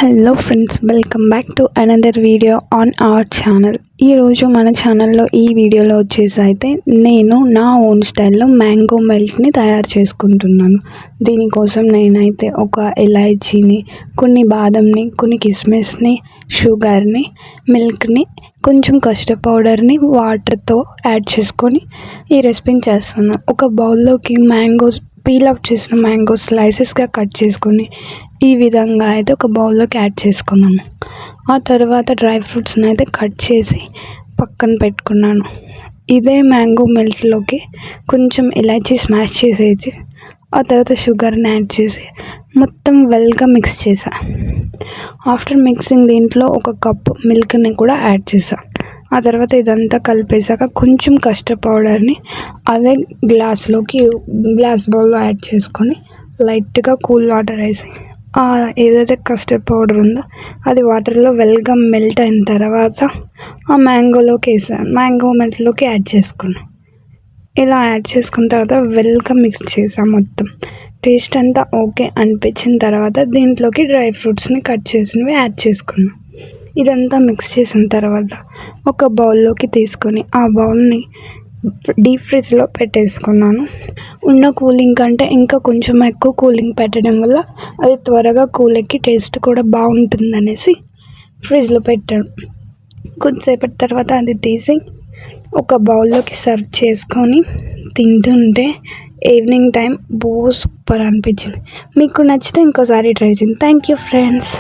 Hello friends, welcome back to another video on our channel. ఈరోజు మన ఛానల్లో ఈ వీడియోలో వచ్చేసి అయితే నేను నా ఓన్ స్టైల్లో మ్యాంగో మిల్క్ని తయారు చేసుకుంటున్నాను. దీనికోసం నేనైతే ఒక ఇలాచీని, కొన్ని బాదంని, కొన్ని కిస్మిస్ని, షుగర్ని, మిల్క్ని, కొంచెం కస్టర్డ్ పౌడర్ని వాటర్తో యాడ్ చేసుకొని ఈ రెసిపీని చేస్తాను. ఒక బౌల్లోకి పీల్ ఆఫ్ చేసిన మ్యాంగో స్లైసెస్గా కట్ చేసుకొని ఈ విధంగా అయితే ఒక బౌల్లోకి యాడ్ చేసుకున్నాను. ఆ తర్వాత డ్రై ఫ్రూట్స్ని అయితే కట్ చేసి పక్కన పెట్టుకున్నాను. ఇదే మ్యాంగో మిల్క్లోకి కొంచెం ఇలాచీ స్మాష్ చేసేసి ఆ తర్వాత షుగర్ని యాడ్ చేసి మొత్తం వెల్గా మిక్స్ చేసా. ఆఫ్టర్ మిక్సింగ్ దీంట్లో ఒక కప్ మిల్క్ని కూడా యాడ్ చేసా. ఆ తర్వాత ఇదంతా కలిపేసాక కొంచెం కస్టర్డ్ పౌడర్ని అదే గ్లాస్ బౌల్లో యాడ్ చేసుకొని లైట్గా కూల్ వాటర్ వేసి ఏదైతే కస్టర్డ్ పౌడర్ ఉందో అది వాటర్లో వెల్గా మెల్ట్ అయిన తర్వాత ఆ మ్యాంగో మిల్క్లోకి యాడ్ చేసుకున్నాను. ఇలా యాడ్ చేసుకున్న తర్వాత వెల్గా మిక్స్ చేసాం. మొత్తం టేస్ట్ అంతా ఓకే అనిపించిన తర్వాత దీంట్లోకి డ్రై ఫ్రూట్స్ని కట్ చేసినవి యాడ్ చేసుకున్నాం. ఇదంతా మిక్స్ చేసిన తర్వాత ఒక బౌల్లోకి తీసుకొని ఆ బౌల్ని డీప్ ఫ్రిడ్జ్లో పెట్టేసుకున్నాను. ఉన్న కూలింగ్ కంటే ఇంకా కొంచెం ఎక్కువ కూలింగ్ పెట్టడం వల్ల అది త్వరగా కూలెక్కి టేస్ట్ కూడా బాగుంటుందనేసి ఫ్రిడ్జ్లో పెట్టాను. కొద్దిసేపటి తర్వాత అది తీసి ఒక బౌల్లోకి సర్వ్ చేసుకొని తింటుంటే ఈవినింగ్ టైం సూపర్ అనిపించింది. మీకు నచ్చితే ఇంకోసారి ట్రై చేయండి. Thank you friends.